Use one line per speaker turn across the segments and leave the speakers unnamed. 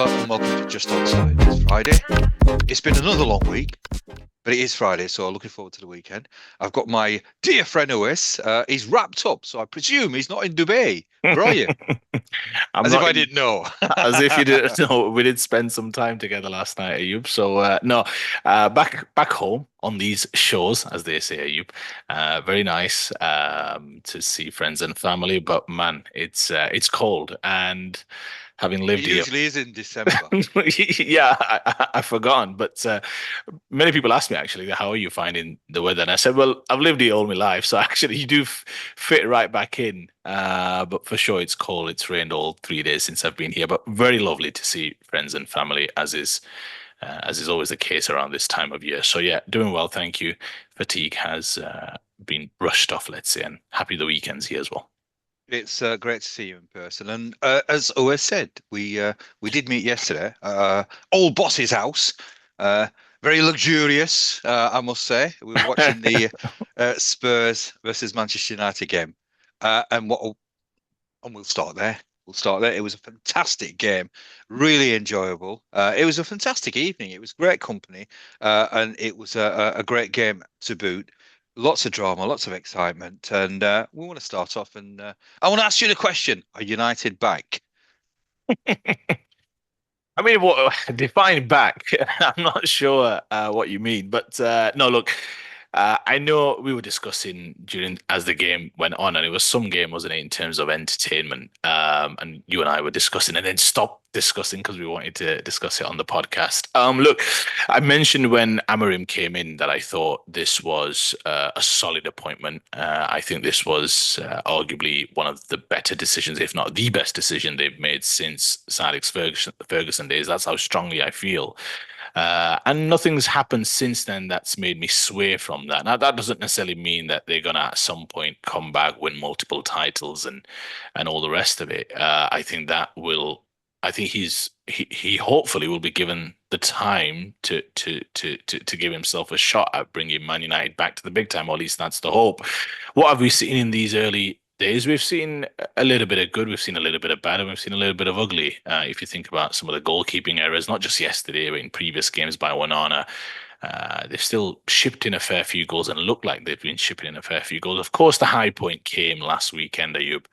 Hello and welcome to Just Onside. It's Friday. It's been another long week, but it is Friday, so looking forward to the weekend. I've got my dear friend Ois. He's wrapped up, so I presume he's not in Dubai. Where are you?
I'm
As if
not
I
in,
didn't know.
as if you didn't know. We did spend some time together last night, Ayub. So no, back home on these shows, as they say, Ayub. Very nice to see friends and family, but man, it's cold, and having
It
lived here.
usually is in December.
Yeah, I've forgotten, but many people ask me actually, how are you finding the weather? And I said, well, I've lived here all my life, so actually you do fit right back in. But for sure, it's cold. It's rained all 3 days since I've been here, but very lovely to see friends and family, as is always the case around this time of year. So yeah, doing well, thank you. Fatigue has been brushed off, let's say, and happy the weekend's here as well.
It's great to see you in person. And as Ois said, we did meet yesterday. Old boss's house. Uh, Very luxurious, I must say. We were watching the Spurs versus Manchester United game. And what And we'll start there. We'll start there. It was a fantastic game, really enjoyable. It was a fantastic evening. It was great company, and it was a great game to boot. Lots of drama, lots of excitement, and we want to start off. And I want to ask you the question: Are United back?
I mean, what define back? I'm not sure what you mean, but no, look, I know we were discussing during as the game went on, and it was some game, wasn't it, in terms of entertainment? And you and I were discussing, and then stopped discussing because we wanted to discuss it on the podcast. Look, I mentioned when Amarim came in that I thought this was a solid appointment. I think this was arguably one of the better decisions, if not the best decision they've made since Sir Alex Ferguson days. That's how strongly I feel. And nothing's happened since then that's made me sway from that. Now, that doesn't necessarily mean that they're gonna at some point come back, win multiple titles, and all the rest of it. I think that will. I think he hopefully will be given the time to give himself a shot at bringing Man United back to the big time, or at least that's the hope. What have we seen in these early days? We've seen a little bit of good, we've seen a little bit of bad, and we've seen a little bit of ugly. If you think about some of the goalkeeping errors, not just yesterday, but in previous games by Onana, they've still shipped in a fair few goals and looked like they've been shipping in a fair few goals. Of course, the high point came last weekend, Ayub,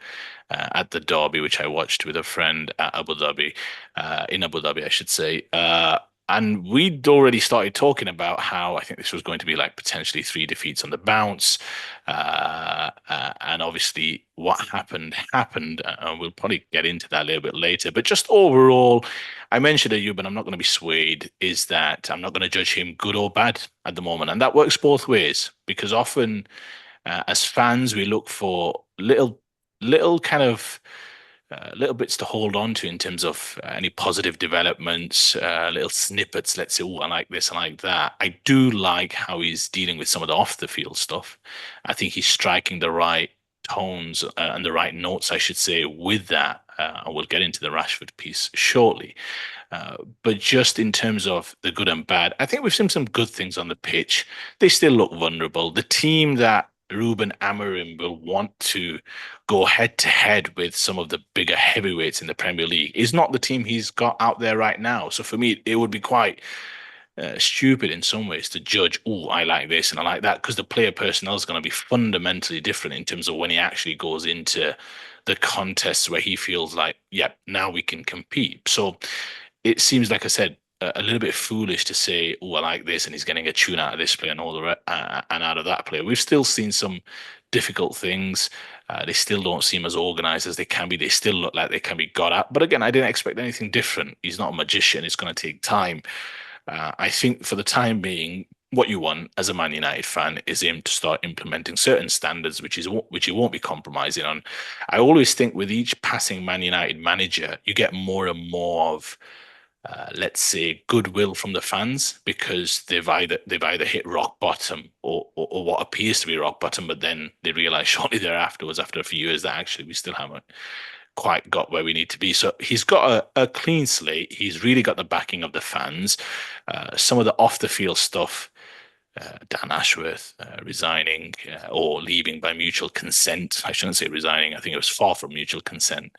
at the derby, which I watched with a friend at Abu Dhabi, in Abu Dhabi, I should say. And we'd already started talking about how I think this was going to be like potentially three defeats on the bounce. And obviously, what happened. And we'll probably get into that a little bit later. But just overall, I mentioned Ayub, and I'm not going to be swayed, is that I'm not going to judge him good or bad at the moment. And that works both ways because often, as fans, we look for little kind of little bits to hold on to in terms of any positive developments, little snippets. Let's say, oh, I like this, I like that. I do like how he's dealing with some of the off the field stuff. I think he's striking the right tones and the right notes, I should say, with that. And we'll get into the Rashford piece shortly. But just in terms of the good and bad, I think we've seen some good things on the pitch. They still look vulnerable. The team that Ruben Amorim will want to go head to head with some of the bigger heavyweights in the Premier League is not the team he's got out there right now. So for me, it would be quite stupid in some ways to judge, oh, I like this and I like that, because the player personnel is going to be fundamentally different in terms of when he actually goes into the contests where he feels like, yeah, now we can compete. So it seems like I said, a little bit foolish to say, "Oh, I like this," and he's getting a tune out of this player and and out of that player. We've still seen some difficult things. They still don't seem as organized as they can be. They still look like they can be got at. But again, I didn't expect anything different. He's not a magician. It's going to take time. I think for the time being, what you want as a Man United fan is him to start implementing certain standards, which he won't be compromising on. I always think with each passing Man United manager, you get more and more of let's say goodwill from the fans because they've either hit rock bottom or what appears to be rock bottom, but then they realize shortly thereafter, after a few years, that actually we still haven't quite got where we need to be. So he's got a clean slate. He's really got the backing of the fans. Some of the off the field stuff. Dan Ashworth resigning or leaving by mutual consent. I shouldn't say resigning. I think it was far from mutual consent.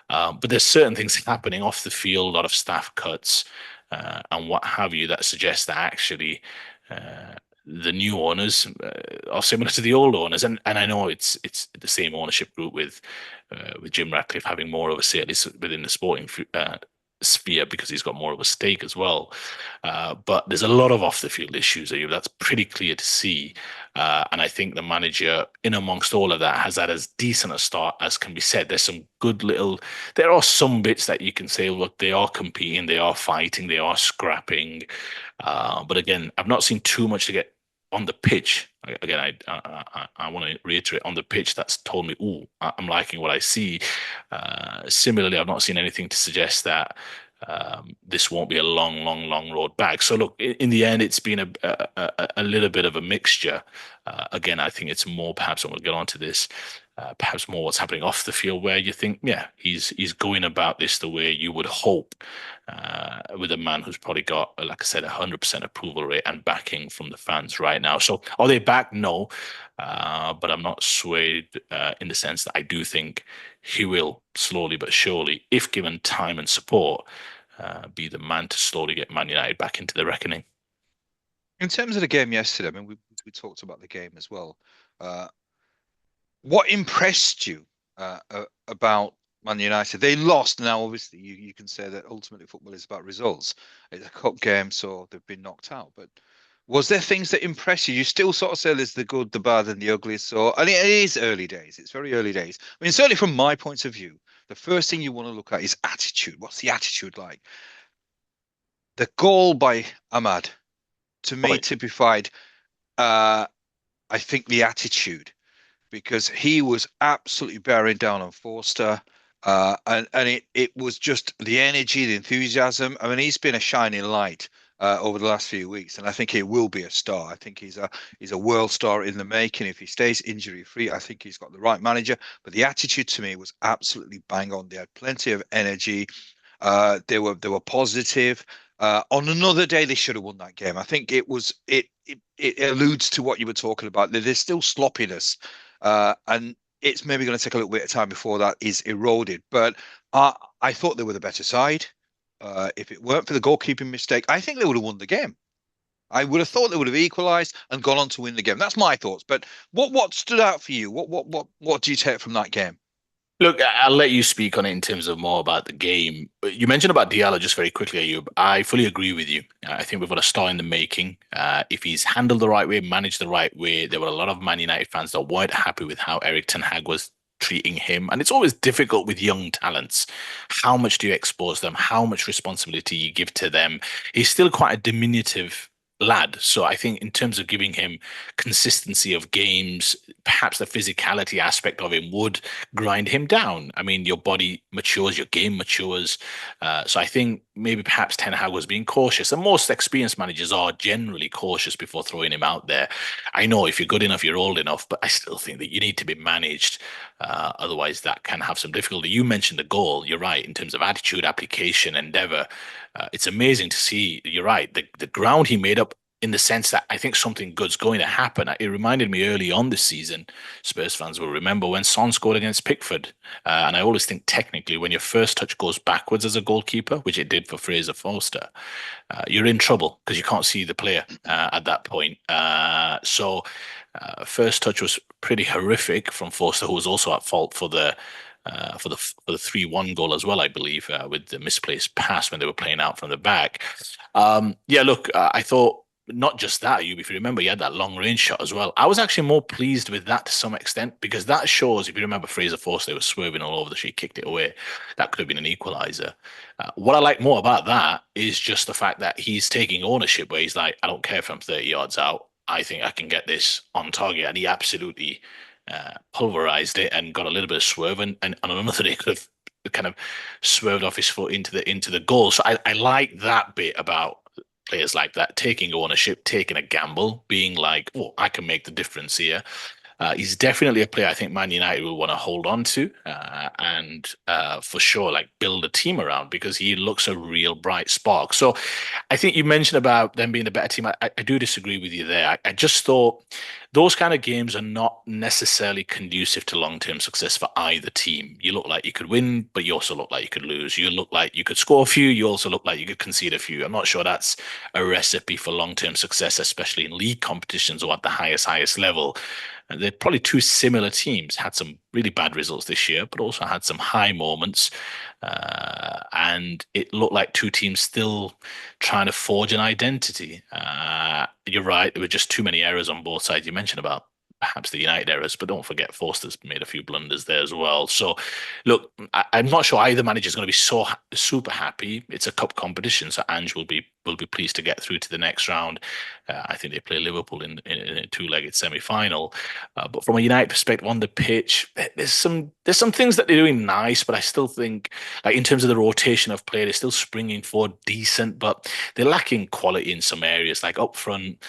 But there's certain things happening off the field, a lot of staff cuts and what have you that suggest that actually uh, the new owners are similar to the old owners, and I know it's the same ownership group with Jim Ratcliffe having more of a say at least within the sporting sphere because he's got more of a stake as well. But there's a lot of off the field issues. That's pretty clear to see. And I think the manager, in amongst all of that, has had as decent a start as can be said. There's some good little, there are some bits that you can say, look, they are competing, they are fighting, they are scrapping. But again, I've not seen too much to get on the pitch. Again, I want to reiterate on the pitch that's told me, oh, I'm liking what I see. Similarly, I've not seen anything to suggest that this won't be a long, long, long road back. So look, in the end, it's been a little bit of a mixture. Again, I think it's more perhaps, and we'll get onto this, perhaps more what's happening off the field where you think, yeah, he's going about this the way you would hope with a man who's probably got, like I said, 100% approval rate and backing from the fans right now. So are they back? No. But I'm not swayed in the sense that I do think he will slowly but surely, if given time and support, be the man to slowly get Man United back into the reckoning.
In terms of the game yesterday, I mean, we talked about the game as well. Uh, what impressed you about Man United? They lost. Now, obviously, you can say that ultimately football is about results. It's a cup game, so they've been knocked out. But was there things that impressed you? You still sort of say there's the good, the bad, and the ugly. So, I mean, it is early days. It's very early days. I mean, certainly from my point of view, the first thing you want to look at is attitude. What's the attitude like? The goal by Ahmad, to me,
Right.
typified, uh, I think, the attitude because he was absolutely bearing down on Forster. And it was just the energy, the enthusiasm. I mean, he's been a shining light over the last few weeks, and I think he will be a star. I think he's a world star in the making. If he stays injury free, I think he's got the right manager. But the attitude to me was absolutely bang on. They had plenty of energy. They were positive. On another day, they should have won that game. I think it alludes to what you were talking about. There's still sloppiness, and it's maybe going to take a little bit of time before that is eroded. But I thought they were the better side. If it weren't for the goalkeeping mistake, I think they would have won the game. I would have thought they would have equalised and gone on to win the game. That's my thoughts. But what stood out for you? What do you take from that game?
Look, I'll let you speak on it in terms of more about the game. But you mentioned about Diallo just very quickly, Ayub. I fully agree with you. I think we've got a star in the making. If he's handled the right way, managed the right way, there were a lot of Man United fans that weren't happy with how Eric Ten Hag was treating him. And it's always difficult with young talents. How much do you expose them? How much responsibility you give to them? He's still quite a diminutive lad. So I think in terms of giving him consistency of games, perhaps the physicality aspect of him would grind him down. I mean, your body matures, your game matures. So I think maybe perhaps Ten Hag was being cautious, and most experienced managers are generally cautious before throwing him out there. I know if you're good enough, you're old enough, but I still think that you need to be managed. Otherwise, that can have some difficulty. You mentioned the goal. You're right in terms of attitude, application, endeavor. It's amazing to see. You're right. The ground he made up in the sense that I think something good's going to happen. It reminded me early on this season, Spurs fans will remember when Son scored against Pickford. And I always think technically when your first touch goes backwards as a goalkeeper, which it did for Fraser Forster, you're in trouble because you can't see the player at that point. First touch was pretty horrific from Forster, who was also at fault for the 3-1 goal as well, I believe, with the misplaced pass when they were playing out from the back. Yeah, look, I thought not just that, if you remember, he had that long range shot as well. I was actually more pleased with that to some extent because that shows, if you remember Fraser Forster, they were swerving all over the sheet, kicked it away. That could have been an equaliser. What I like more about that is just the fact that he's taking ownership where he's like, I don't care if I'm 30 yards out. I think I can get this on target. And he absolutely pulverized it and got a little bit of swerve. And on another day, could have kind of swerved off his foot into the goal. So I like that bit about players like that, taking ownership, taking a gamble, being like, oh, I can make the difference here. He's definitely a player I think Man United will want to hold on to. and for sure, like build a team around because he looks a real bright spark. So I think you mentioned about them being the better team. I do disagree with you there. I just thought those kind of games are not necessarily conducive to long-term success for either team. You look like you could win, but you also look like you could lose. You look like you could score a few. You also look like you could concede a few. I'm not sure that's a recipe for long-term success, especially in league competitions or at the highest level. They're probably two similar teams, had some really bad results this year, but also had some high moments. And it looked like two teams still trying to forge an identity. You're right, there were just too many errors on both sides. You mentioned about perhaps the United errors, but don't forget Forster's made a few blunders there as well. So, look, I'm not sure either manager is going to be super happy. It's a cup competition, so Ange will be pleased to get through to the next round. I think they play Liverpool in a two-legged semi-final. But from a United perspective on the pitch, there's some things that they're doing nice, but I still think like in terms of the rotation of play, they're still springing forward decent, but they're lacking quality in some areas. Like up front,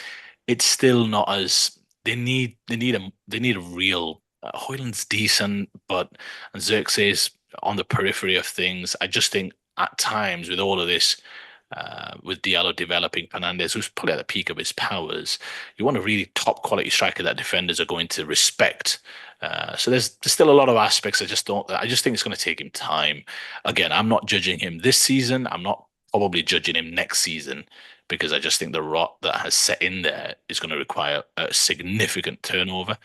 it's still not as they need a real Hoyland's decent, but Xerxes on the periphery of things. I just think at times with all of this, with Diallo developing Fernandez, who's probably at the peak of his powers, you want a really top quality striker that defenders are going to respect. So there's still a lot of aspects. I just think it's going to take him time. Again, I'm not judging him this season. I'm not probably judging him next season because I just think the rot that has set in there is going to require a significant turnover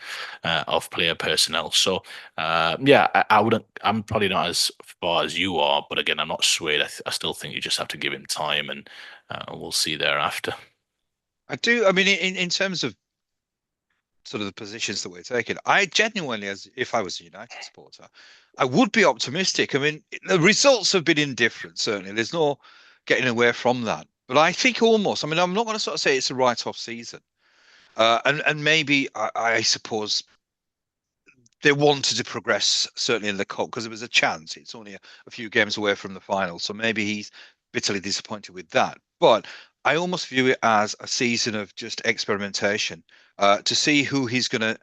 of player personnel. So yeah, I wouldn't. I'm probably not as far as you are, but again, I'm not swayed. I still think you just have to give him time, and we'll see thereafter.
I do. I mean, in terms of sort of the positions that we're taking, I genuinely, as if I was a United supporter, I would be optimistic. I mean, the results have been indifferent, certainly. There's no getting away from that. But I think almost, I mean, I'm not going to sort of say it's a write-off season. And maybe I suppose they wanted to progress certainly in the cup because there was a chance. It's only a few games away from the final, so maybe he's bitterly disappointed with that. But I almost view it as a season of just experimentation to see who he's going to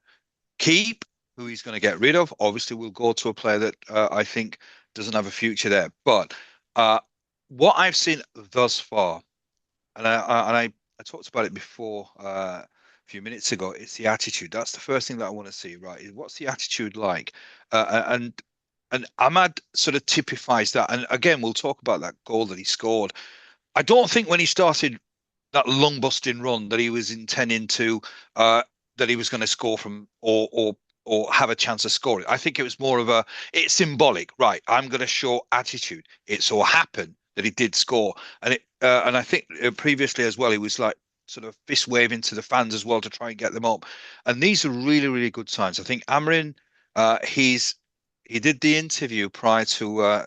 keep, who he's going to get rid of. Obviously, we'll go to a player that I think doesn't have a future there. But uh, what I've seen thus far, and I talked about it before a few minutes ago. It's the attitude. That's the first thing that I want to see. Right? Is what's the attitude like? And Ahmad sort of typifies that. And again, we'll talk about that goal that he scored. I don't think when he started that long busting run that he was intending to that he was going to score from or have a chance of scoring. I think it was more of a it's symbolic, right? I'm going to show attitude. It so happened that he did score, and I think previously as well he was like sort of fist waving to the fans as well to try and get them up, and these are really good signs. I think Amarin, he did the interview prior to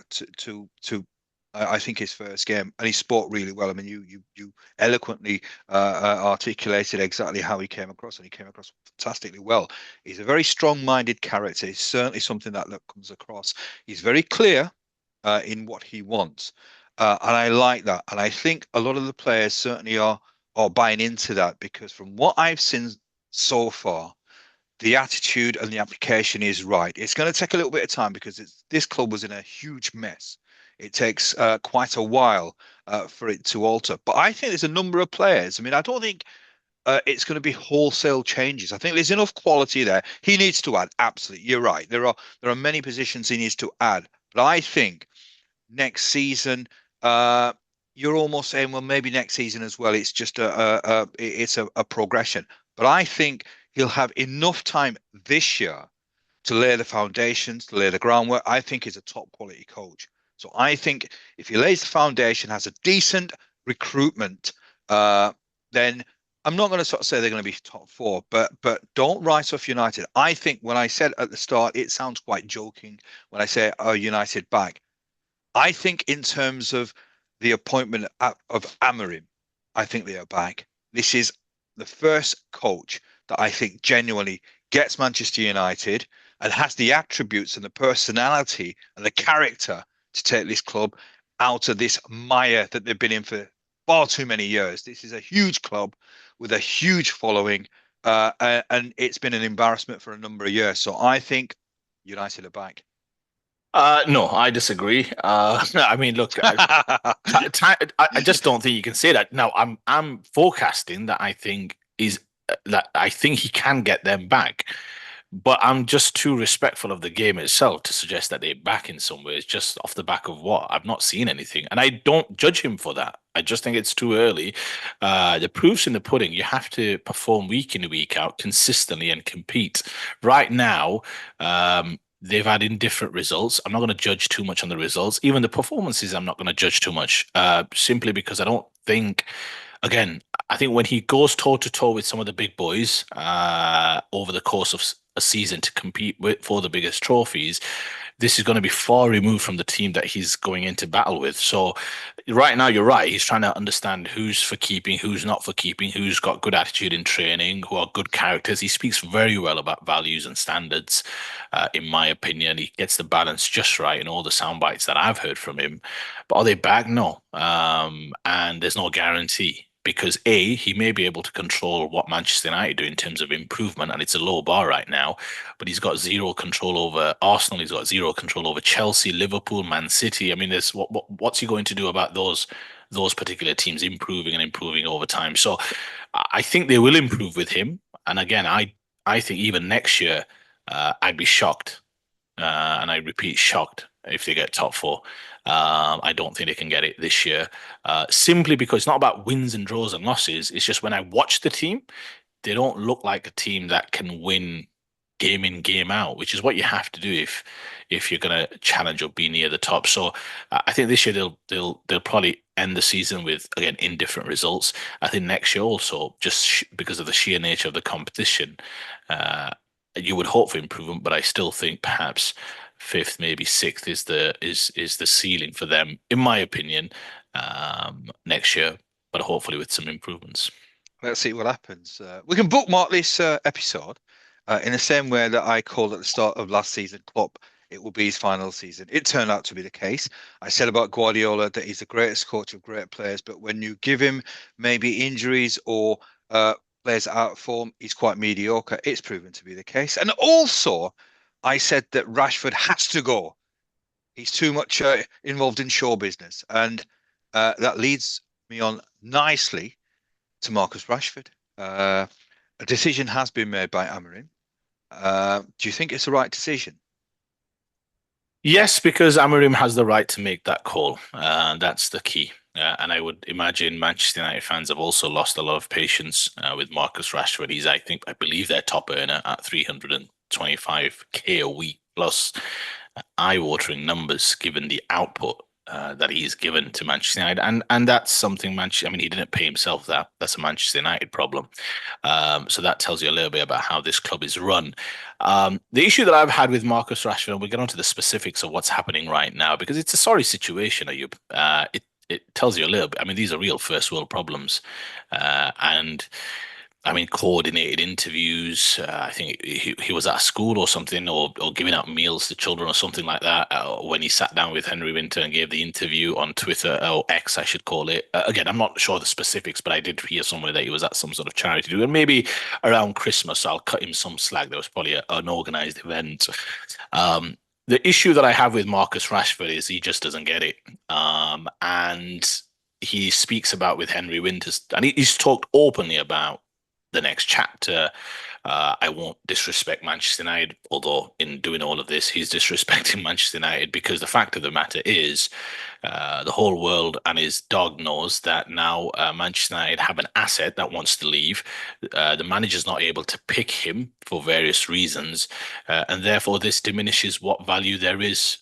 I think his first game, and he spoke really well. I mean, you eloquently articulated exactly how he came across, and he came across fantastically well. He's a very strong-minded character. He's certainly something that comes across. He's very clear in what he wants, and I like that. And I think a lot of the players certainly are buying into that because from what I've seen so far, the attitude and the application is right. It's going to take a little bit of time because this club was in a huge mess. It takes quite a while for it to alter. But I think there's a number of players. I mean, I don't think it's going to be wholesale changes. I think there's enough quality there. He needs to add. Absolutely, you're right. There are many positions he needs to add. But I think next season, uh, you're almost saying, well, maybe next season as well. It's just a progression. But I think he'll have enough time this year to lay the foundations, to lay the groundwork. I think he's a top quality coach. So I think if he lays the foundation, has a decent recruitment, then I'm not going to sort of say they're going to be top four, but don't write off United. I think when I said at the start, it sounds quite joking when I say, "Oh, United back." I think in terms of the appointment of Amorim, I think they are back. This is the first coach that I think genuinely gets Manchester United and has the attributes and the personality and the character to take this club out of this mire that they've been in for far too many years. This is a huge club with a huge following, and it's been an embarrassment for a number of years. So I think United are back.
No, I disagree. I mean, look, I just don't think you can say that. Now, I'm forecasting that I think he can get them back, but I'm just too respectful of the game itself to suggest that they're back in some ways, just off the back of what I've not seen anything, and I don't judge him for that. I just think it's too early. The proof's in the pudding. You have to perform week in, week out, consistently, and compete. Right now, they've had indifferent results. I'm not going to judge too much on the results. Even the performances, I'm not going to judge too much, simply because I don't think, again, I think when he goes toe to toe with some of the big boys over the course of a season to compete with for the biggest trophies, this is going to be far removed from the team that he's going into battle with. So right now, you're right. He's trying to understand who's for keeping, who's not for keeping, who's got good attitude in training, who are good characters. He speaks very well about values and standards. In my opinion, he gets the balance just right in all the sound bites that I've heard from him. But are they back? No. And there's no guarantee. Because A, he may be able to control what Manchester United do in terms of improvement, and it's a low bar right now, but he's got zero control over Arsenal, he's got zero control over Chelsea, Liverpool, Man City. I mean, there's what's he going to do about those particular teams improving and improving over time? So I think they will improve with him. And again, I think even next year, I'd be shocked, and I repeat, shocked if they get top four. I don't think they can get it this year, simply because it's not about wins and draws and losses. It's just when I watch the team, they don't look like a team that can win game in, game out, which is what you have to do if you're going to challenge or be near the top. So I think this year they'll probably end the season with, again, indifferent results. I think next year also, just because of the sheer nature of the competition, uh, you would hope for improvement, but I still think perhaps fifth, maybe sixth is the ceiling for them, in my opinion, next year, but hopefully with some improvements.
Let's see what happens. We can bookmark this episode in the same way that I called at the start of last season, Klopp, it will be his final season. It turned out to be the case. I said about Guardiola that he's the greatest coach of great players, but when you give him maybe injuries or players out of form, he's quite mediocre. It's proven to be the case. And also, I said that Rashford has to go. He's too much involved in show business. And that leads me on nicely to Marcus Rashford. Uh, a decision has been made by Amorim. Do you think it's the right decision?
Yes, because Amorim has the right to make that call. That's the key. And I would imagine Manchester United fans have also lost a lot of patience with Marcus Rashford. I believe, their top earner at 325k a week plus, eye-watering numbers given the output that he's given to Manchester United, and that's something Manchester. I mean, he didn't pay himself that. That's a Manchester United problem. So that tells you a little bit about how this club is run. The issue that I've had with Marcus Rashford, and we'll get on to the specifics of what's happening right now, because it's a sorry situation, Ayub. It tells you a little bit. I mean, these are real first world problems, and I mean, coordinated interviews. I think he was at school or something, or giving out meals to children or something like that. When he sat down with Henry Winter and gave the interview on Twitter, or X, I should call it. Again, I'm not sure the specifics, but I did hear somewhere that he was at some sort of charity do, and maybe around Christmas, I'll cut him some slack. There was probably an organized event. The issue that I have with Marcus Rashford is he just doesn't get it, and he speaks about with Henry Winters, and he's talked openly about the next chapter. I won't disrespect Manchester United, although in doing all of this, he's disrespecting Manchester United, because the fact of the matter is, the whole world and his dog knows that now Manchester United have an asset that wants to leave. The manager's not able to pick him for various reasons, and therefore this diminishes what value there is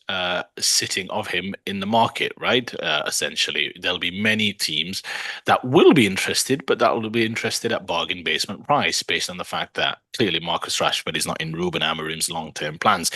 sitting of him in the market, right? Essentially, there'll be many teams that will be interested, but that will be interested at bargain basement price based on the fact that clearly Marcus Rashford is not in Ruben Amorim's long-term plans.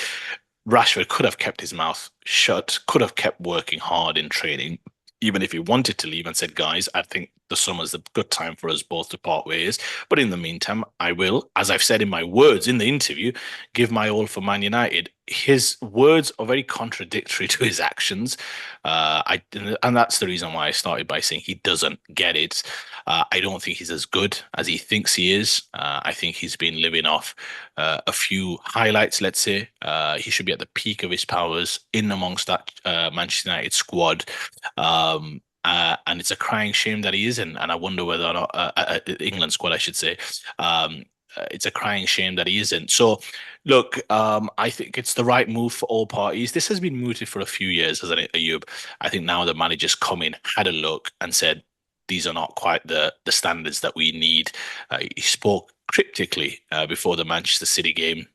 Rashford could have kept his mouth shut, could have kept working hard in training, even if he wanted to leave and said, guys, I think the summer's a good time for us both to part ways. But in the meantime, I will, as I've said in my words in the interview, give my all for Man United. His words are very contradictory to his actions. And that's the reason why I started by saying he doesn't get it. I don't think he's as good as he thinks he is. I think he's been living off a few highlights, let's say. He should be at the peak of his powers in amongst that Manchester United squad. And it's a crying shame that he isn't. And I wonder whether or not England squad, I should say. It's a crying shame that he isn't. So, look, I think it's the right move for all parties. This has been mooted for a few years, hasn't it, Ayub? I think now the manager's come in, had a look, and said these are not quite the standards that we need. He spoke cryptically before the Manchester City game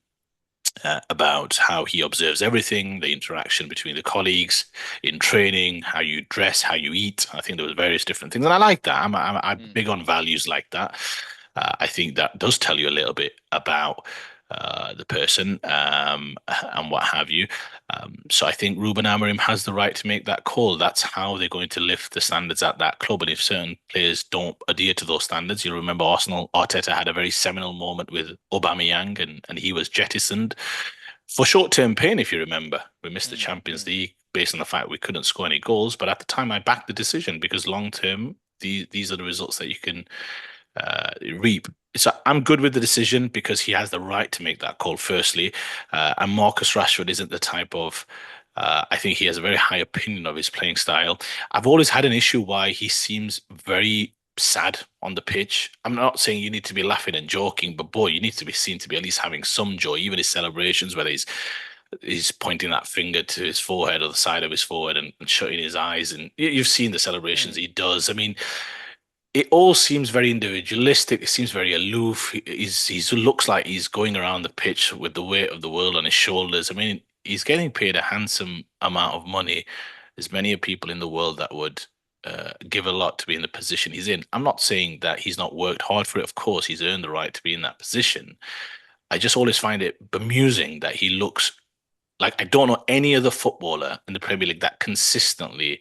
about how he observes everything, the interaction between the colleagues in training, how you dress, how you eat. I think there was various different things, and I like that. I'm
Mm.
big on values like that. I think that does tell you a little bit about the person and what have you. So I think Ruben Amorim has the right to make that call. That's how they're going to lift the standards at that club. And if certain players don't adhere to those standards, you remember Arsenal, Arteta had a very seminal moment with Aubameyang, and he was jettisoned for short-term pain. If you remember, we missed the Champions
Mm.
League based on the fact we couldn't score any goals. But at the time, I backed the decision because long-term, these are the results that you can reap. So I'm good with the decision because he has the right to make that call, firstly. And Marcus Rashford isn't the type of. I think he has a very high opinion of his playing style. I've always had an issue why he seems very sad on the pitch. I'm not saying you need to be laughing and joking, but boy, you need to be seen to be at least having some joy, even his celebrations, whether he's pointing that finger to his forehead or the side of his forehead and shutting his eyes. And you've seen the celebrations
Mm.
he does. I mean, it all seems very individualistic. It seems very aloof. He looks like he's going around the pitch with the weight of the world on his shoulders. I mean, he's getting paid a handsome amount of money. There's many people in the world that would give a lot to be in the position he's in. I'm not saying that he's not worked hard for it. Of course, he's earned the right to be in that position. I just always find it bemusing that he looks like I don't know any other footballer in the Premier League that consistently,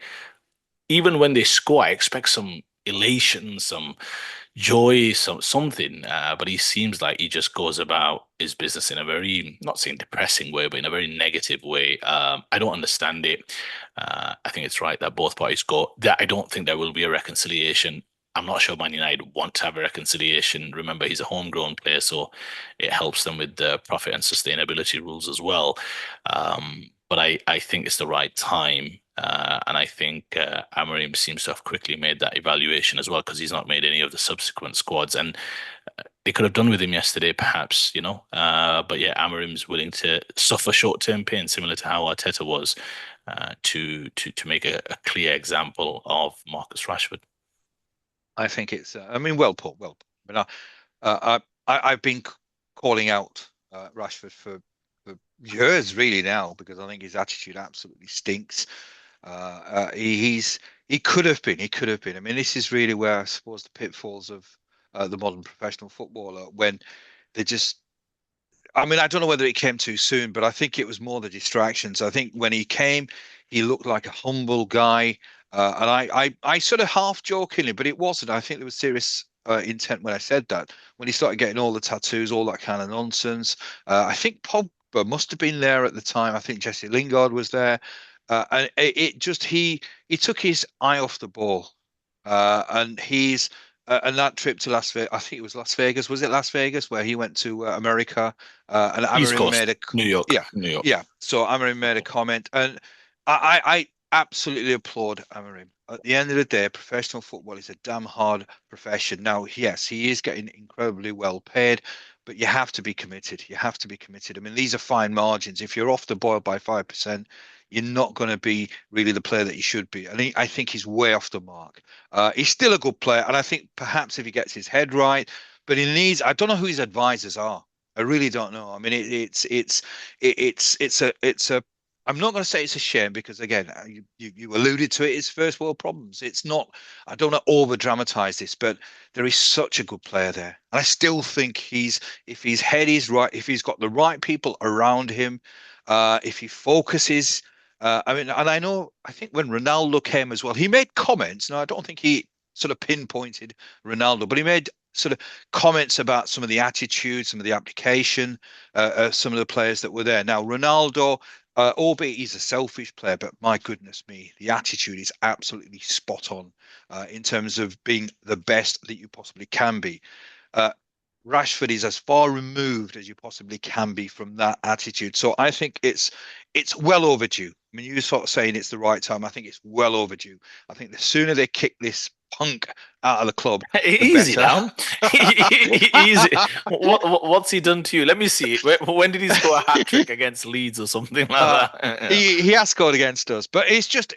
even when they score, I expect some elation, some joy, something. But he seems like he just goes about his business in a very, not saying depressing way, but in a very negative way. I don't understand it. I think it's right that both parties go. That I don't think there will be a reconciliation. I'm not sure Man United want to have a reconciliation. Remember, he's a homegrown player, so it helps them with the profit and sustainability rules as well. But I think it's the right time. And I think Amorim seems to have quickly made that evaluation as well because he's not made any of the subsequent squads. And they could have done with him yesterday, perhaps, you know. But yeah, Amorim's willing to suffer short-term pain, similar to how Arteta was, to make a clear example of Marcus Rashford.
I think it's. I mean, well put, well put. I mean, I've been calling out Rashford for years, really now, because I think his attitude absolutely stinks. He could have been. He could have been. I mean, this is really where I suppose the pitfalls of the modern professional footballer when they just. I mean, I don't know whether it came too soon, but I think it was more the distractions. I think when he came, he looked like a humble guy, and I sort of half jokingly, but it wasn't. I think there was serious intent when I said that. When he started getting all the tattoos, all that kind of nonsense. I think Pogba must have been there at the time. I think Jesse Lingard was there, and it just he took his eye off the ball, and he's. And that trip to Las Vegas, I think it was Las Vegas. Was it Las Vegas where he went to America? And
East
Amarim
Coast,
made a,
New York,
yeah,
New York.
yeah. So Amarim made a comment, and I absolutely applaud Amarim. At the end of the day, professional football is a damn hard profession. Now, yes, he is getting incredibly well paid, but you have to be committed. You have to be committed. I mean, these are fine margins. If you're off the boil by 5%, you're not going to be really the player that you should be. I think he's way off the mark. He's still a good player, and I think perhaps if he gets his head right, but he needs. I don't know who his advisors are. I really don't know. I mean, it's a. I'm not going to say it's a shame because again, you alluded to it. It's first world problems. It's not. I don't want to over dramatize this, but there is such a good player there, and I still think if his head is right, if he's got the right people around him, if he focuses. I mean, and I know. I think when Ronaldo came as well, he made comments. Now, I don't think he sort of pinpointed Ronaldo, but he made sort of comments about some of the attitude, some of the application, some of the players that were there. Now, Ronaldo, albeit he's a selfish player, but my goodness me, the attitude is absolutely spot on in terms of being the best that you possibly can be. Uh, Rashford is as far removed as you possibly can be from that attitude. So I think it's well overdue. I mean, you sort of saying it's the right time. I think it's well overdue. I think the sooner they kick this punk out of the club, the
Easy
better.
now. Easy. What's he done to you? Let me see. When did he score a hat trick against Leeds or something like
Uh,
that?
he has scored against us, but it's just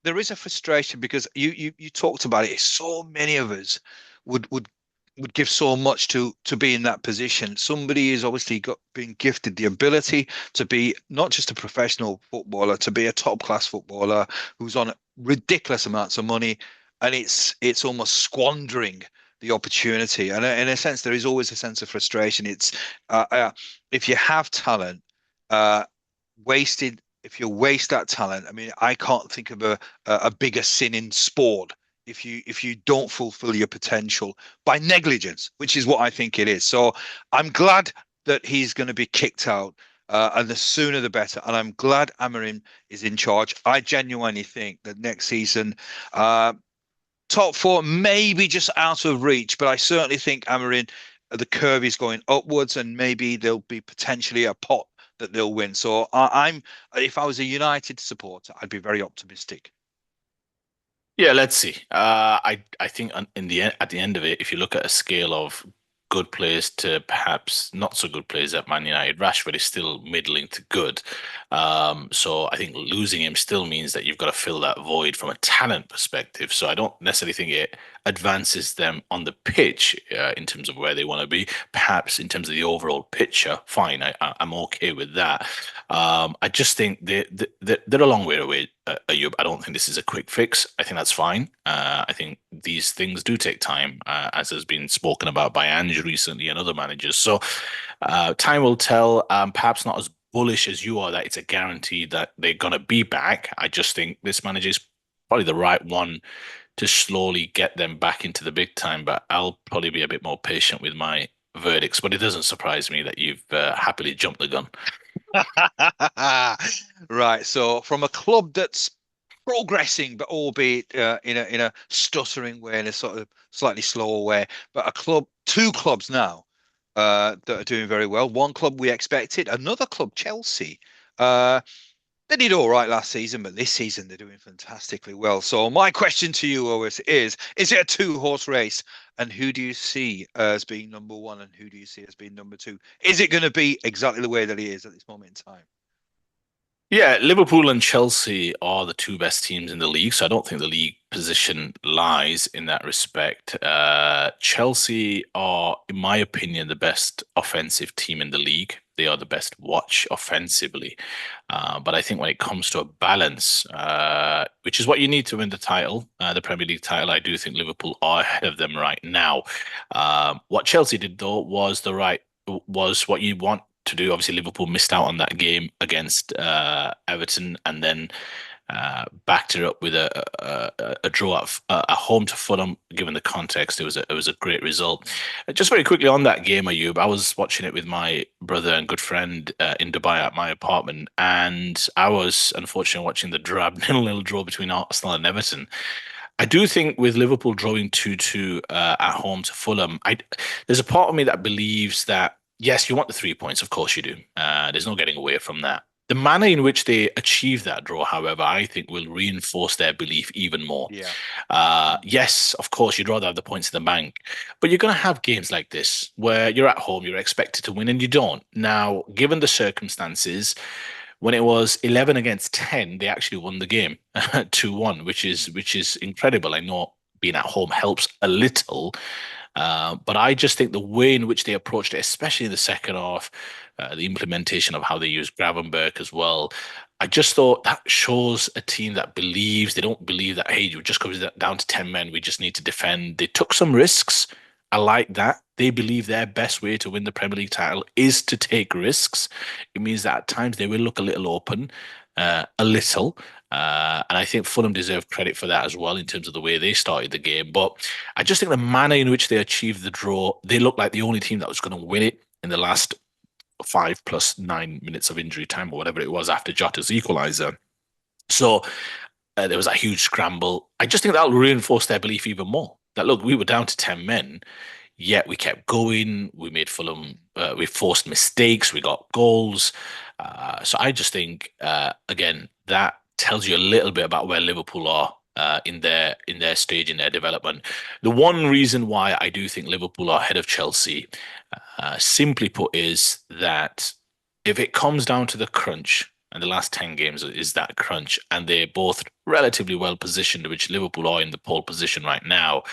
there is a frustration because you talked about it. So many of us would would would give so much to be in that position. Somebody is obviously got been gifted the ability to be not just a professional footballer, to be a top class footballer who's on ridiculous amounts of money, and it's almost squandering the opportunity. And in a sense, there is always a sense of frustration. It's if you have talent. Uh, Wasted if you waste that talent. I mean, I can't think of a bigger sin in sport if you don't fulfill your potential by negligence, which is what I think it is. So I'm glad that he's going to be kicked out. And the sooner the better. And I'm glad Amarim is in charge. I genuinely think that next season, top four, maybe just out of reach, but I certainly think Amarin, the curve is going upwards, and maybe there'll be potentially a pot that they'll win. So if I was a United supporter, I'd be very optimistic.
Yeah, let's see. I think in the end, at the end of it, if you look at a scale of good players to perhaps not so good players at Man United, Rashford is still middling to good. So I think losing him still means that you've got to fill that void from a talent perspective. So I don't necessarily think it advances them on the pitch in terms of where they want to be. Perhaps in terms of the overall picture, fine. I'm okay with that. I just think they're a long way away, Ayub. I don't think this is a quick fix. I think that's fine. I think these things do take time, as has been spoken about by Ange recently and other managers. So time will tell. Perhaps not as bullish as you are that it's a guarantee that they're going to be back. I just think this manager is probably the right one to slowly get them back into the big time. But I'll probably be a bit more patient with my verdicts. But it doesn't surprise me that you've happily jumped the gun.
Right. So from a club that's progressing, but albeit in a stuttering way, in a sort of slightly slower way, but two clubs now that are doing very well. One club we expected, another club, Chelsea. Uh, they did all right last season, but this season they're doing fantastically well. So my question to you always is it a two-horse race? And who do you see as being number one and who do you see as being number two? Is it going to be exactly the way that it is at this moment in time?
Yeah, Liverpool and Chelsea are the two best teams in the league, so I don't think the league position lies in that respect. Chelsea are, in my opinion, the best offensive team in the league. They are the best watch offensively. But I think when it comes to a balance, which is what you need to win the title, the Premier League title, I do think Liverpool are ahead of them right now. What Chelsea did, though, was what you want to do. Obviously, Liverpool missed out on that game against Everton, and then backed it up with a draw at home to Fulham. Given the context, it was a great result. Just very quickly on that game, Ayub, I was watching it with my brother and good friend in Dubai at my apartment, and I was unfortunately watching the drab 0-0 draw between Arsenal and Everton. I do think with Liverpool drawing 2-2 at home to Fulham, there's a part of me that believes that yes, you want the 3 points, of course you do. There's no getting away from that. The manner in which they achieve that draw, however, I think will reinforce their belief even more.
Yeah.
Yes, of course, you'd rather have the points in the bank, but you're going to have games like this where you're at home, you're expected to win, and you don't. Now, given the circumstances, when it was 11 against 10, they actually won the game 2-1, which is incredible. I know being at home helps a little, but I just think the way in which they approached it, especially in the second half, the implementation of how they use Gravenberg as well, I just thought that shows a team that believes. They don't believe that, hey, you just comes down to 10 men, we just need to defend. They took some risks. I like that. They believe their best way to win the Premier League title is to take risks. It means that at times they will look a little open, a little. And I think Fulham deserve credit for that as well in terms of the way they started the game. But I just think the manner in which they achieved the draw, they looked like the only team that was going to win it in the last 5 plus 9 minutes of injury time or whatever it was after Jota's equaliser. So there was a huge scramble. I just think that'll reinforce their belief even more. That look, we were down to 10 men, yet we kept going. We made Fulham, we forced mistakes, we got goals. So I just think, again, that tells you a little bit about where Liverpool are in their stage in their development. The one reason why I do think Liverpool are ahead of Chelsea, simply put, is that if it comes down to the crunch, and the last 10 games is that crunch, and they're both relatively well positioned, which Liverpool are in the pole position right now.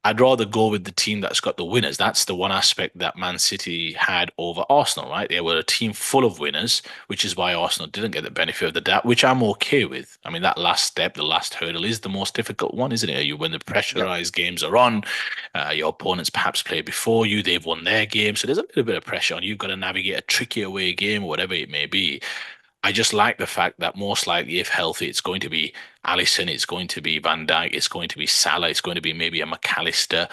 I'd rather go with the team that's got the winners. That's the one aspect that Man City had over Arsenal, right? They were a team full of winners, which is why Arsenal didn't get the benefit of the doubt, which I'm okay with. I mean, that last step, the last hurdle is the most difficult one, isn't it? You when the
Yeah.
pressurized games are on, your opponents perhaps play before you, they've won their game, so there's a little bit of pressure on you. You've got to navigate a tricky away game, or whatever it may be. I just like the fact that most likely, if healthy, it's going to be Alisson, it's going to be Van Dijk, it's going to be Salah, it's going to be maybe a McAllister,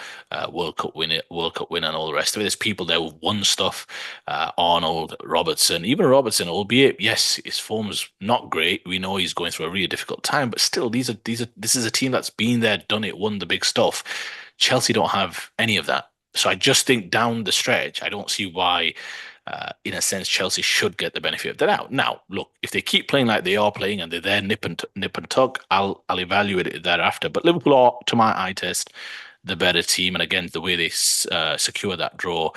World Cup winner, and all the rest of it. There's people there who've won stuff, Arnold, Robertson, even Robertson, albeit yes, his form's not great. We know he's going through a really difficult time, but still, this is a team that's been there, done it, won the big stuff. Chelsea don't have any of that. So I just think down the stretch, I don't see why in a sense, Chelsea should get the benefit of the doubt. Now, look, if they keep playing like they are playing and they're there nip and tuck, I'll evaluate it thereafter. But Liverpool are, to my eye test, the better team, and again, the way they secure that draw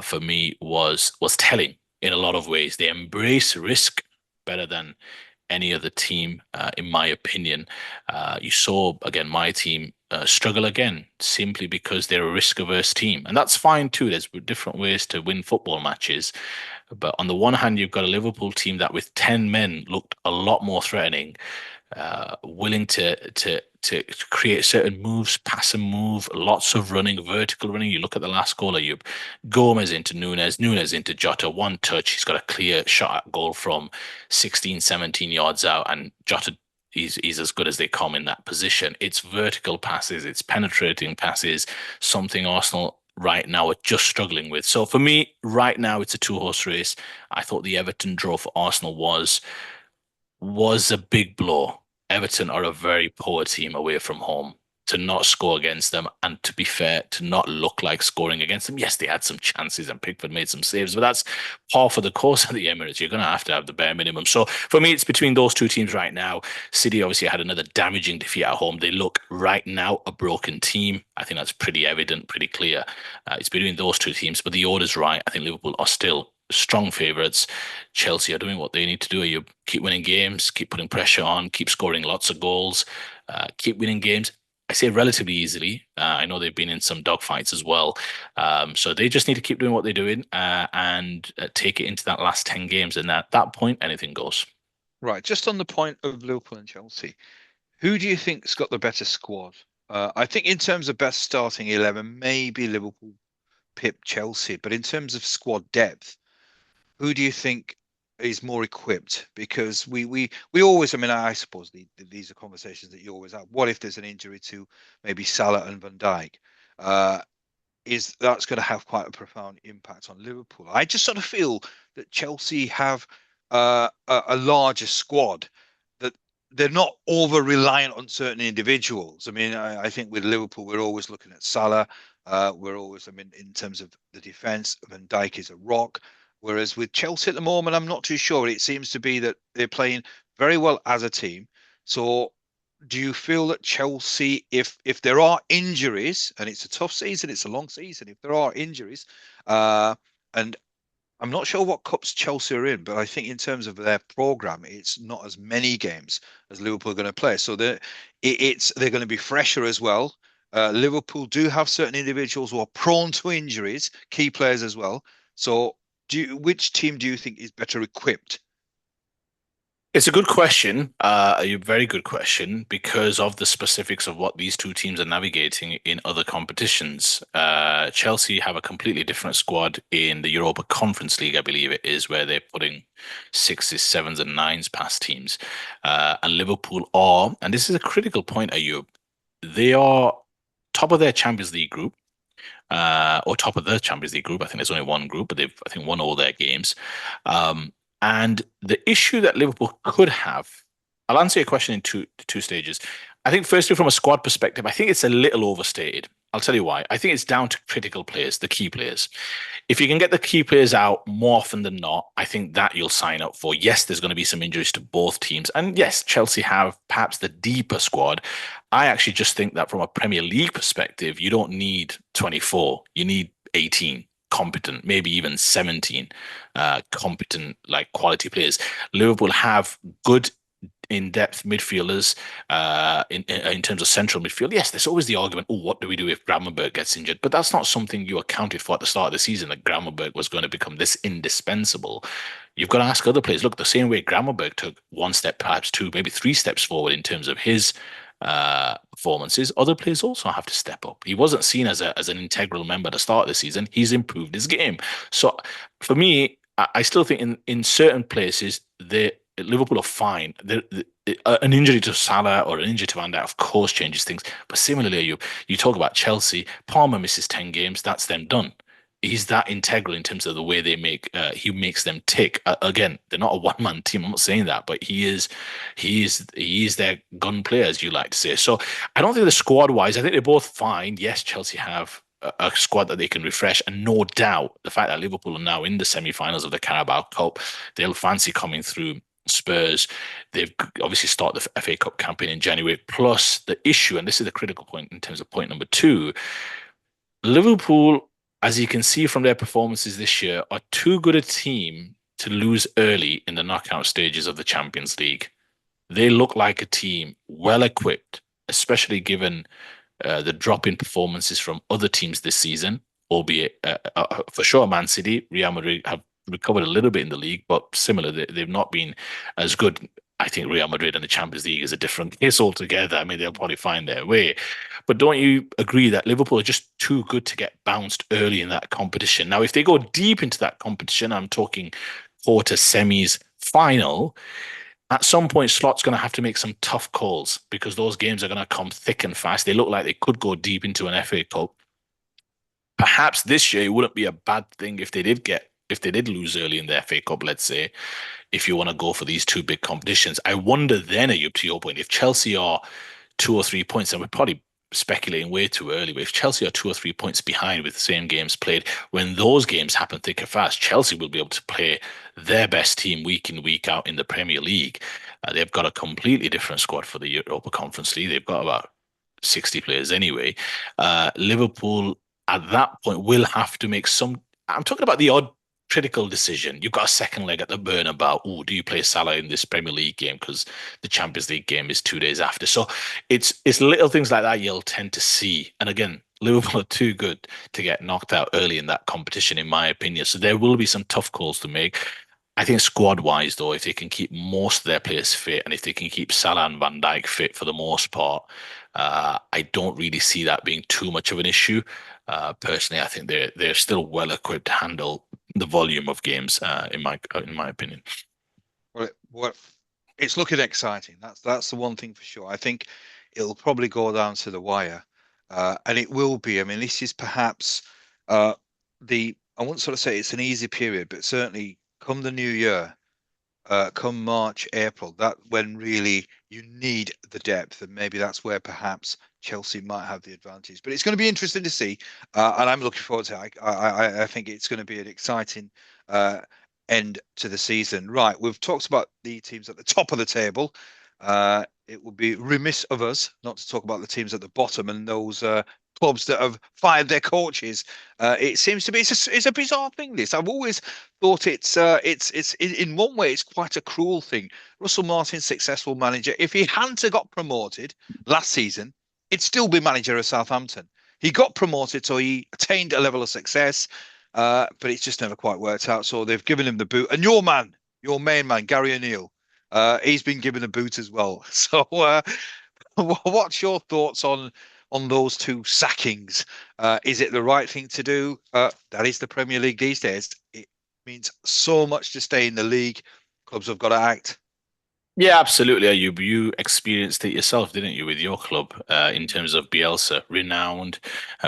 for me was telling in a lot of ways. They embrace risk better than any other team, in my opinion. You saw again my team struggle again simply because they're a risk-averse team, and that's fine too. There's different ways to win football matches, but on the one hand, you've got a Liverpool team that with 10 men looked a lot more threatening, willing to create certain moves, pass and move, lots of running, vertical running. You look at the last goal, you Gomez into Nunes, Nunes into Jota, one touch. He's got a clear shot at goal from 16, 17 yards out, and Jota. He's as good as they come in that position. It's vertical passes, it's penetrating passes, something Arsenal right now are just struggling with. So for me, right now, it's a two-horse race. I thought the Everton draw for Arsenal was a big blow. Everton are a very poor team away from home. To not score against them, and to be fair, to not look like scoring against them. Yes, they had some chances and Pickford made some saves, but that's par for the course of the Emirates. You're going to have the bare minimum. So for me, it's between those two teams right now. City obviously had another damaging defeat at home. They look right now a broken team. I think that's pretty evident, pretty clear. It's between those two teams, but the order's right. I think Liverpool are still strong favourites. Chelsea are doing what they need to do. You keep winning games, keep putting pressure on, keep scoring lots of goals, keep winning games. I say relatively easily. I know they've been in some dogfights as well. So they just need to keep doing what they're doing and take it into that last 10 games. And at that point, anything goes.
Right. Just on the point of Liverpool and Chelsea, who do you think's got the better squad? I think in terms of best starting 11, maybe Liverpool pip Chelsea, but in terms of squad depth, who do you think is more equipped? Because we always, I mean, I suppose these are conversations that you always have. What if there's an injury to maybe Salah and Van Dijk? Uh, is that's going to have quite a profound impact on Liverpool? I just sort of feel that Chelsea have a larger squad, that they're not over reliant on certain individuals. I mean, I think with Liverpool, we're always looking at Salah. We're always, I mean, in terms of the defense, Van Dijk is a rock. Whereas with Chelsea at the moment, I'm not too sure. It seems to be that they're playing very well as a team. So do you feel that Chelsea, if there are injuries, and it's a tough season, it's a long season, if there are injuries, and I'm not sure what cups Chelsea are in, but I think in terms of their program, it's not as many games as Liverpool are going to play. So they're going to be fresher as well. Liverpool do have certain individuals who are prone to injuries, key players as well. So which team do you think is better equipped?
It's a good question, a very good question, because of the specifics of what these two teams are navigating in other competitions. Chelsea have a completely different squad in the Europa Conference League, I believe it is, where they're putting sixes, sevens, and nines past teams. And Liverpool are, and this is a critical point, Ayub, they are top of their Champions League group, or top of the Champions League group. I think there's only one group, but they've, I think, won all their games. Um, and the issue that Liverpool could have, I'll answer your question in two stages. I think, firstly, from a squad perspective, I think it's a little overstated. I'll tell you why. I think it's down to critical players, the key players. If you can get the key players out more often than not, I think that you'll sign up for. Yes, there's going to be some injuries to both teams. And yes, Chelsea have perhaps the deeper squad. I actually just think that from a Premier League perspective, you don't need 24. You need 18 competent, maybe even 17 competent, like quality players. Liverpool have good in-depth midfielders in terms of central midfield. Yes, there's always the argument, oh, what do we do if Gravenberch gets injured? But that's not something you accounted for at the start of the season, that Gravenberch was going to become this indispensable. You've got to ask other players. Look, the same way Gravenberch took one step, perhaps two, maybe three steps forward in terms of his performances, other players also have to step up. He wasn't seen as an integral member at the start of the season. He's improved his game. So for me, I still think in certain places they Liverpool are fine. An injury to Salah or an injury to Van Dijk, of course, changes things. But similarly, you talk about Chelsea. Palmer misses 10 games. That's them done. He's that integral in terms of the way he makes them tick. Again, they're not a one-man team. I'm not saying that, but he is their gun player, as you like to say. So I don't think the squad wise, I think they're both fine. Yes, Chelsea have a squad that they can refresh, and no doubt the fact that Liverpool are now in the semi-finals of the Carabao Cup, they'll fancy coming through Spurs. They've obviously started the FA Cup campaign in January. Plus the issue, and this is the critical point in terms of point number two, Liverpool, as you can see from their performances this year, are too good a team to lose early in the knockout stages of the Champions League. They look like a team well equipped, especially given the drop in performances from other teams this season, albeit for sure Man City, Real Madrid have recovered a little bit in the league, but similar, they've not been as good. I think Real Madrid and the Champions League is a different case altogether. I mean, they'll probably find their way. But don't you agree that Liverpool are just too good to get bounced early in that competition? Now, if they go deep into that competition, I'm talking quarter, semis, final, at some point, Slot's going to have to make some tough calls because those games are going to come thick and fast. They look like they could go deep into an FA Cup. Perhaps this year it wouldn't be a bad thing if they did lose early in the FA Cup, let's say, if you want to go for these two big competitions. I wonder then, Ayub, to your point, if Chelsea are 2 or 3 points, and we're probably speculating way too early, but if Chelsea are 2 or 3 points behind with the same games played, when those games happen thick and fast, Chelsea will be able to play their best team week in, week out in the Premier League. They've got a completely different squad for the Europa Conference League. They've got about 60 players anyway. Liverpool at that point will have to make some. I'm talking about the odd critical decision. You've got a second leg at the burn about, oh, do you play Salah in this Premier League game because the Champions League game is 2 days after? So it's little things like that you'll tend to see. And again, Liverpool are too good to get knocked out early in that competition, in my opinion. So there will be some tough calls to make. I think squad wise, though, if they can keep most of their players fit and if they can keep Salah and Van Dijk fit for the most part, I don't really see that being too much of an issue. Personally, I think they're still well equipped to handle the volume of games, in my opinion.
Well, it's looking exciting. That's the one thing for sure. I think it'll probably go down to the wire, and it will be. I mean, this is perhaps the I won't sort of say it's an easy period, but certainly come the new year, come March, April, that when really you need the depth, and maybe that's where perhaps Chelsea might have the advantage. But it's going to be interesting to see, and I'm looking forward to it. I think it's going to be an exciting uh, end to the season. Right, we've talked about the teams at the top of the table. It would be remiss of us not to talk about the teams at the bottom and those clubs that have fired their coaches. It seems to be it's a bizarre thing. This I've always thought it's in one way it's quite a cruel thing. Russell Martin's successful manager. If he hadn't have got promoted last season, he'd still be manager of Southampton. He got promoted, so he attained a level of success, but it's just never quite worked out. So they've given him the boot. And your man, your main man, Gary O'Neill, He's been given a boot as well. So, what's your thoughts on those two sackings? Is it the right thing to do? That is the Premier League these days. It means so much to stay in the league. Clubs have got to act.
Yeah, absolutely. You experienced it yourself, didn't you, with your club in
Mm.
terms of Bielsa, renowned.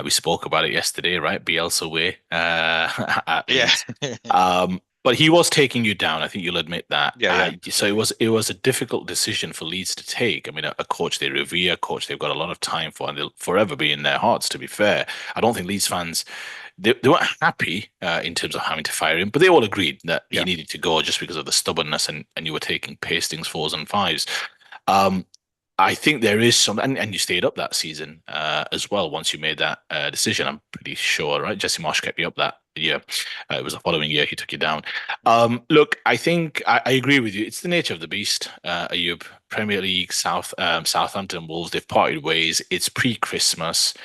We spoke about it yesterday, right? Bielsa way at
Yeah,
Leeds. But he was taking you down. I think you'll admit that.
yeah, yeah,
So
yeah,
it was a difficult decision for Leeds to take. I mean, a coach they revere, a coach they've got a lot of time for, and they'll forever be in their hearts. To be fair, I don't think Leeds fans they weren't happy in terms of having to fire him, but they all agreed that he
yeah.
needed to go just because of the stubbornness and you were taking Pastings fours and fives. Um, I think there is some, and you stayed up that season as well once you made that decision. I'm pretty sure, right? Jesse Marsh kept you up that year. It was the following year he took you down. Look, I think I agree with you. It's the nature of the beast. Ayub, Premier League, Southampton Wolves, they've parted ways. It's pre-Christmas.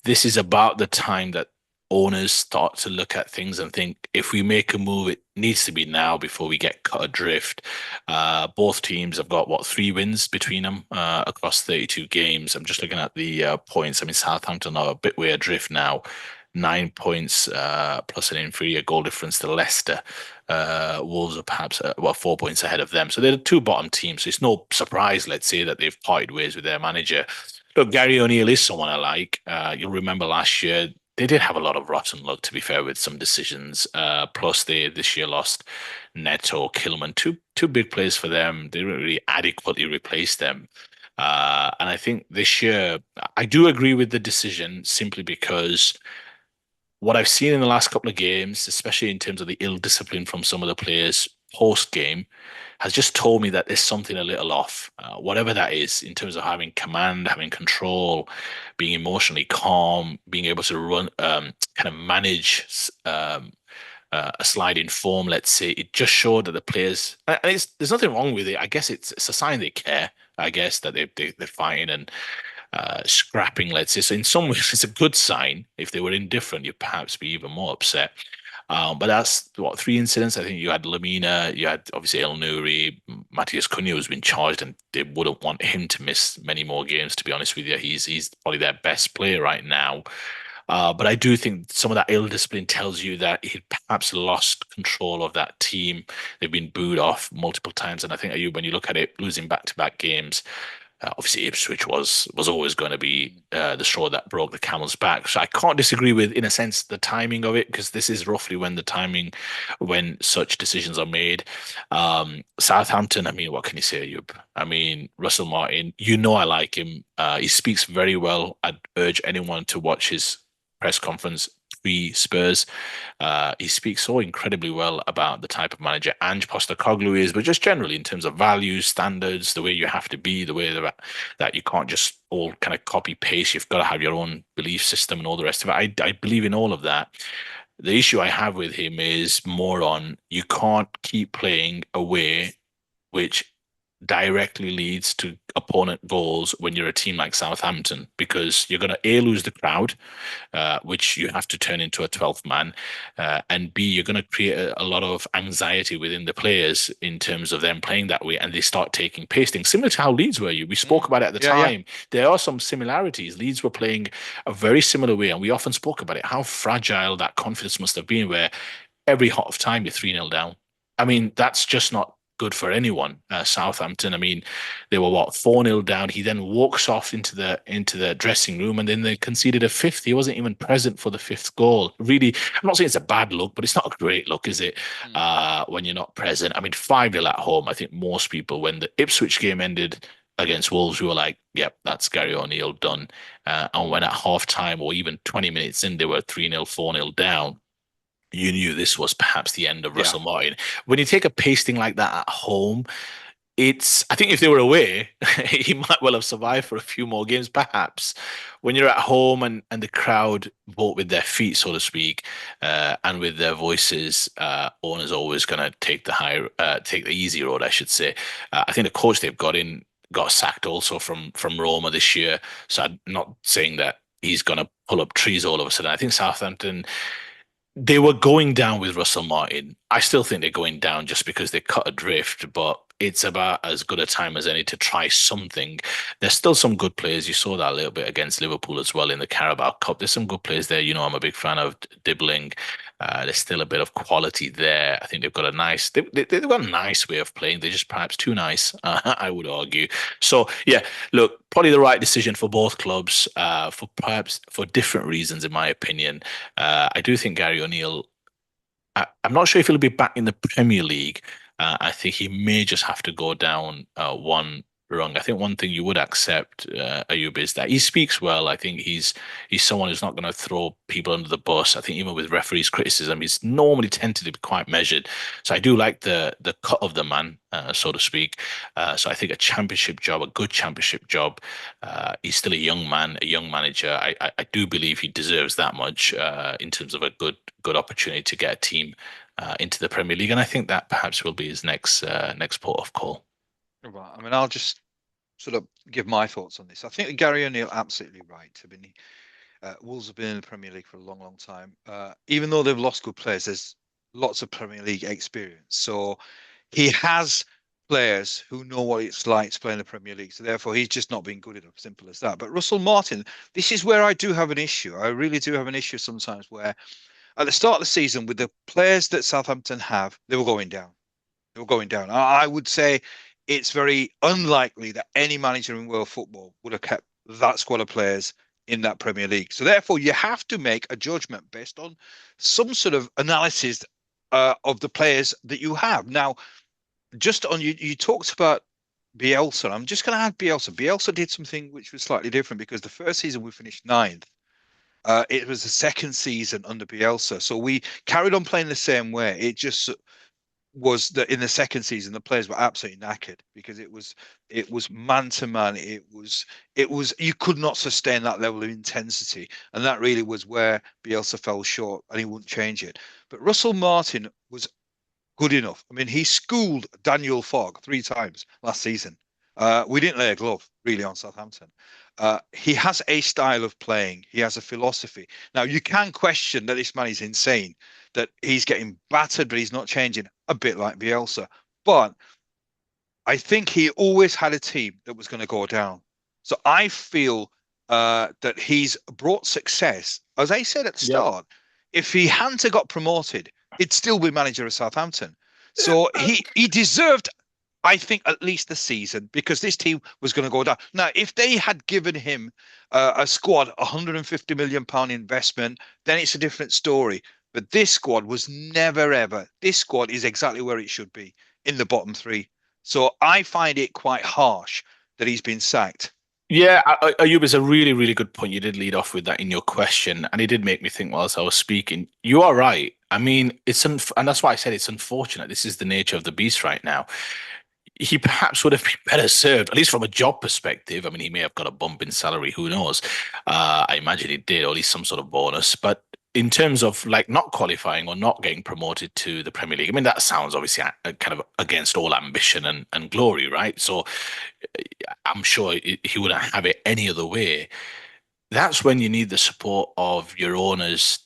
This is about the time that owners start to look at things and think if we make a move, it needs to be now before we get cut adrift. Both teams have got what 3 wins between them across 32 games. I'm just looking at the points. I mean, Southampton are a bit way adrift now. 9 points plus an inferior goal difference to Leicester. Wolves are perhaps 4 points ahead of them. So they're the two bottom teams. So it's no surprise, let's say, that they've parted ways with their manager. Look, Gary O'Neill is someone I like. You'll remember last year they did have a lot of rotten luck, to be fair, with some decisions. Plus, they this year lost Neto, Kilman, two big players for them. They didn't really adequately replace them. And I think this year, I do agree with the decision simply because what I've seen in the last couple of games, especially in terms of the ill discipline from some of the players post game, has just told me that there's something a little off. Whatever that is, in terms of having command, having control, being emotionally calm, being able to run, kind of manage a slide in form, let's say, it just showed that the players, and there's nothing wrong with it. I guess it's a sign they care. I guess that they're fighting and scrapping, let's say. So in some ways, it's a good sign. If they were indifferent, you'd perhaps be even more upset. But that's what 3 incidents. I think you had Lamina, you had obviously El Nouri, Matthias Cunha has been charged, and they wouldn't want him to miss many more games. To be honest with you, he's probably their best player right now. But I do think some of that ill discipline tells you that he perhaps lost control of that team. They've been booed off multiple times, and I think when you look at it, losing back-to-back games, obviously, Ipswich was always going to be the straw that broke the camel's back. So I can't disagree with, in a sense, the timing of it because this is roughly when such decisions are made. Southampton, I mean, what can you say, Ayub? I mean, Russell Martin, I like him. He speaks very well. I'd urge anyone to watch his press conference pre-Spurs. He speaks so incredibly well about the type of manager Ange Postecoglou is, but just generally in terms of values, standards, the way you have to be, the way that you can't just all kind of copy paste. You've got to have your own belief system and all the rest of it. I believe in all of that. The issue I have with him is more on you can't keep playing away, which directly leads to opponent goals when you're a team like Southampton because you're going to A, lose the crowd, which you have to turn into a 12th man, and B, you're going to create a lot of anxiety within the players in terms of them playing that way, and they start taking pasting, similar to how Leeds were. We spoke
Mm.
about it at the
Yeah, yeah.
time. There are some similarities. Leeds were playing a very similar way, and we often spoke about it, how fragile that confidence must have been, where every hot of time you're 3-0 down. I mean, that's just not good for anyone. Southampton, I mean, they were what 4-0 down. He then walks off into the dressing room and then they conceded a fifth. He wasn't even present for the fifth goal. Really, I'm not saying it's a bad look, but it's not a great look, is it?
Mm.
When you're not present. I mean, 5-0 at home. I think most people, when the Ipswich game ended against Wolves, we were like, yep, that's Gary O'Neill done. And when at half time or even 20 minutes in, they were 3-0, 4-0 down, you knew this was perhaps the end of
Yeah.
Russell Martin. When you take a pasting like that at home, I think if they were away, he might well have survived for a few more games, perhaps. When you're at home and the crowd vote with their feet, so to speak, and with their voices, owner's always going to take the easy road, I should say. I think the coach they've got sacked also from Roma this year. So I'm not saying that he's going to pull up trees all of a sudden. I think Southampton they were going down with Russell Martin. I still think they're going down just because they cut adrift, but it's about as good a time as any to try something. There's still some good players. You saw that a little bit against Liverpool as well in the Carabao Cup. There's some good players there. You know, I'm a big fan of Dibbling. There's still a bit of quality there. I think they've got a nice, they've got a nice way of playing. They're just perhaps too nice, I would argue. So yeah, look, probably the right decision for both clubs, for perhaps for different reasons, in my opinion. I do think Gary O'Neill. I'm not sure if he'll be back in the Premier League. I think he may just have to go down one rung. I think one thing you would accept, Ayub, is that he speaks well. I think he's someone who's not going to throw people under the bus. I think even with referees' criticism, he's normally tended to be quite measured. So I do like the cut of the man, so to speak. So I think a championship job, a good championship job. He's still a young man, a young manager. I do believe he deserves that much in terms of a good opportunity to get a team into the Premier League, and I think that perhaps will be his next port of call.
Right. I mean, I'll just sort of give my thoughts on this. I think Gary O'Neill absolutely right. I mean, Wolves have been in the Premier League for a long, long time. Even though they've lost good players, there's lots of Premier League experience. So he has players who know what it's like to play in the Premier League. So therefore, he's just not been good enough. Simple as that. But Russell Martin, this is where I do have an issue. I really do have an issue sometimes where at the start of the season, with the players that Southampton have, they were going down. They were going down. I would say it's very unlikely that any manager in world football would have kept that squad of players in that Premier League. So therefore, you have to make a judgment based on some sort of analysis of the players that you have. Now, just on you talked about Bielsa. I'm just going to add Bielsa. Bielsa did something which was slightly different because the first season we finished ninth. It was the second season under Bielsa, so we carried on playing the same way. It just was that in the second season the players were absolutely knackered because it was man to man. It was you could not sustain that level of intensity, and that really was where Bielsa fell short, and he wouldn't change it. But Russell Martin was good enough. I mean, he schooled Daniel Fogg 3 times last season. We didn't lay a glove really on Southampton. He has a style of playing. He has a philosophy. Now, you can question that this man is insane, that he's getting battered, but he's not changing, a bit like Bielsa. But I think he always had a team that was going to go down. So I feel that he's brought success. As I said at the
Yep.
start, if he hadn't have got promoted, he'd still be manager of Southampton. So he deserved, I think, at least the season because this team was going to go down. Now, if they had given him a squad, £150 million investment, then it's a different story. But this squad was never ever. This squad is exactly where it should be in the bottom three. So I find it quite harsh that he's been sacked.
Yeah, Ayub is a really, really good point. You did lead off with that in your question, and it did make me think whilst I was speaking. You are right. I mean, and that's why I said it's unfortunate. This is the nature of the beast right now. He perhaps would have been better served, at least from a job perspective. I mean, he may have got a bump in salary, who knows? I imagine he did, or at least some sort of bonus. But in terms of like not qualifying or not getting promoted to the Premier League, I mean, that sounds obviously kind of against all ambition and glory, right? So I'm sure he wouldn't have it any other way. That's when you need the support of your owners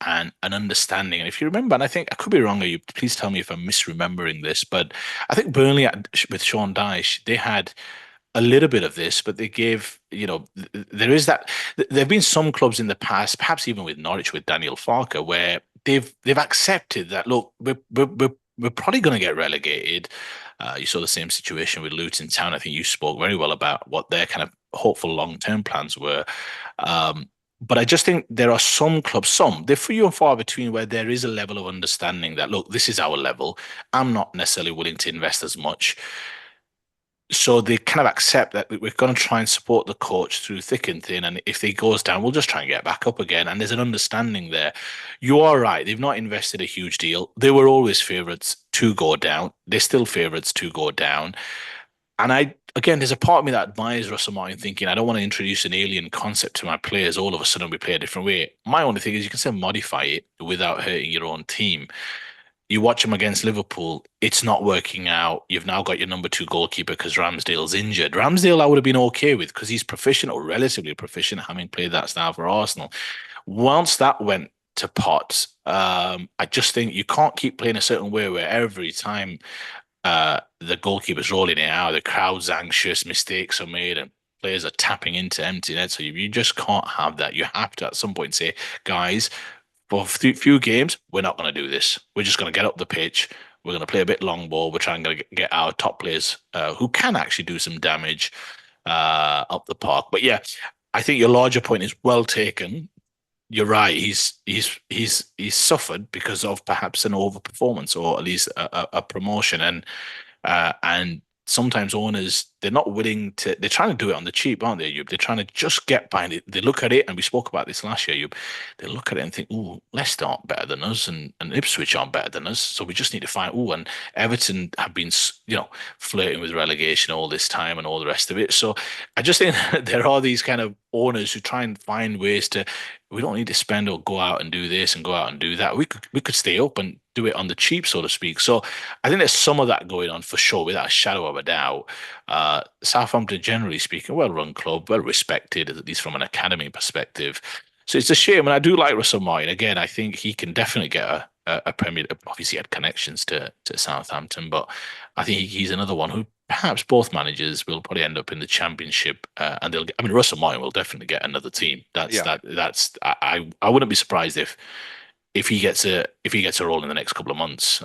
and an understanding. And if you remember, and I think I could be wrong, or you please tell me if I'm misremembering this, but I think Burnley with Sean Dyche, they had a little bit of this, but they gave, there is that. There have been some clubs in the past, perhaps even with Norwich with Daniel Farker, where they've accepted that look, we're probably going to get relegated. You saw the same situation with Luton Town. I think you spoke very well about what their kind of hopeful long-term plans were. But I just think there are some clubs, they're few and far between, where there is a level of understanding that, look, this is our level. I'm not necessarily willing to invest as much. So they kind of accept that we're going to try and support the coach through thick and thin. And if he goes down, we'll just try and get back up again. And there's an understanding there. You are right. They've not invested a huge deal. They were always favourites to go down. They're still favourites to go down. And again, there's a part of me that admires Russell Martin thinking, I don't want to introduce an alien concept to my players. All of a sudden, we play a different way. My only thing is you can still modify it without hurting your own team. You watch him against Liverpool, it's not working out. You've now got your number two goalkeeper because Ramsdale's injured. Ramsdale, I would have been okay with because he's proficient or relatively proficient, having played that style for Arsenal. Once that went to pot, I just think you can't keep playing a certain way where every time the goalkeeper's rolling it out, the crowd's anxious, mistakes are made, and players are tapping into empty net. So you just can't have that. You have to at some point say, guys, for a few games, we're not going to do this. We're just going to get up the pitch. We're going to play a bit long ball. We're trying to get our top players who can actually do some damage up the park. But yeah, I think your larger point is well taken. You're right. He's suffered because of perhaps an overperformance or at least a promotion, and sometimes owners, they're not willing to, they're trying to do it on the cheap, aren't they, Yub? They're trying to just get behind it. They look at it, and we spoke about this last year, Yub. They look at it and think, oh, Leicester aren't better than us, and Ipswich aren't better than us. So we just need to find, oh, and Everton have been, flirting with relegation all this time and all the rest of it. So I just think there are these kind of owners who try and find ways to, we don't need to spend or go out and do this and go out and do that. We could stay up and do it on the cheap, so to speak. So I think there's some of that going on for sure, without a shadow of a doubt. Southampton, generally speaking, well-run club, well respected, at least from an academy perspective. So it's a shame, and I do like Russell Martin. Again, I think he can definitely get a Premier. Obviously, he had connections to Southampton, but I think he's another one who perhaps both managers will probably end up in the Championship, and they'll. I mean, Russell Martin will definitely get another team. That's
Yeah.
that. That's I wouldn't be surprised if he gets a role in the next couple of months,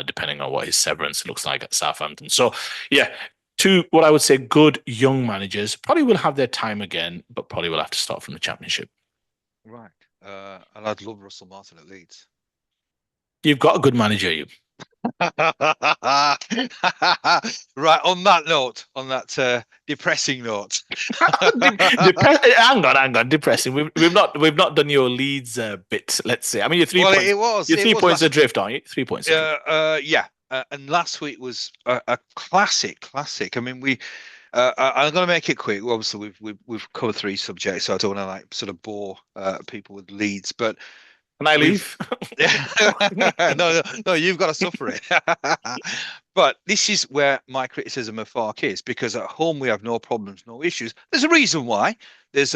depending on what his severance looks like at Southampton. So yeah, two what I would say good young managers probably will have their time again, but probably will have to start from the Championship.
Right. And I'd love Russell Martin at Leeds.
You've got a good manager, you.
Right. On that note, on that depressing note.
Hang on, depressing. We've not done your Leeds bit. Let's say. I mean,
Well, it was.
You're
It
3 points
was
adrift, aren't you? 3 points adrift.
Yeah. And last week was a classic. I mean, I'm going to make it quick. Obviously, we've covered three subjects, so I don't want to like sort of bore people with Leeds, but
Can I
we've
leave?
no, you've got to suffer it. But this is where my criticism of Fark is, because at home we have no problems, no issues. There's a reason why. There's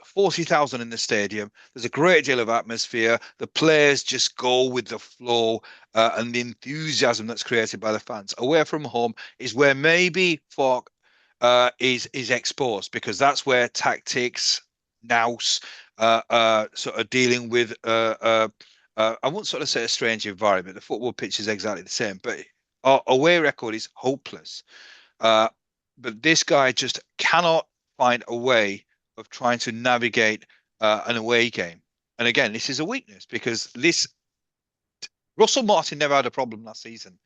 40,000 in the stadium. There's a great deal of atmosphere. The players just go with the flow, and the enthusiasm that's created by the fans. Away from home is where maybe Fark is exposed, because that's where tactics, nous, sort of dealing with I won't sort of say a strange environment. The football pitch is exactly the same, but our away record is hopeless. Uh, but this guy just cannot find a way of trying to navigate an away game. And again, this is a weakness, because this Russell Martin never had a problem last season.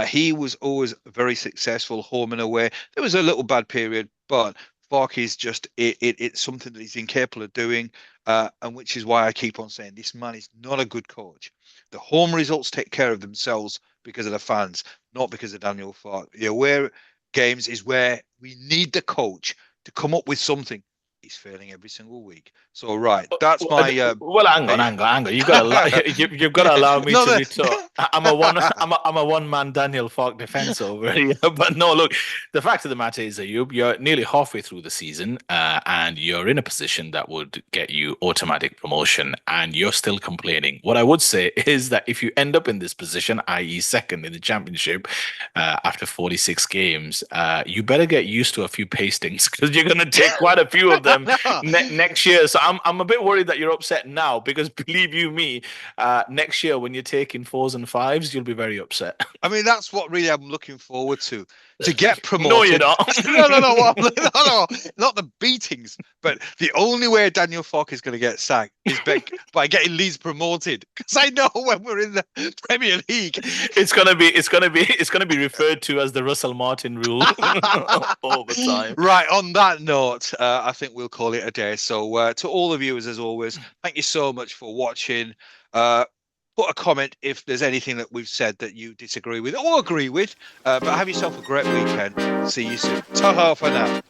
He was always very successful home and away. There was a little bad period, but Farke is just it's something that he's incapable of doing, and which is why I keep on saying this man is not a good coach. The home results take care of themselves because of the fans, not because of Daniel Farke. The away games is where we need the coach to come up with something. He's failing every single week. So right, that's my
Well, hang on. You've got to allow me
no,
to retort. I'm a one man Daniel Falk defense over here. But no, look, the fact of the matter is that you're nearly halfway through the season, and you're in a position that would get you automatic promotion, and you're still complaining. What I would say is that if you end up in this position, i.e., second in the Championship, after 46 games, you better get used to a few pastings, because you're going to take quite a few of them next year. So I'm a bit worried that you're upset now, because believe you me, next year when you're taking 4s and 5s, you'll be very upset.
I mean, that's what really I'm looking forward to get promoted.
No, you're not.
No, not the beatings. But the only way Daniel Farke is going to get sacked is by getting Leeds promoted. Because I know when we're in the Premier League,
it's gonna be referred to as the Russell Martin rule all the time.
Right. On that note, I think we'll call it a day. So to all the viewers, as always, thank you so much for watching. Put a comment if there's anything that we've said that you disagree with or agree with. But have yourself a great weekend. See you soon. Ta-ha for now.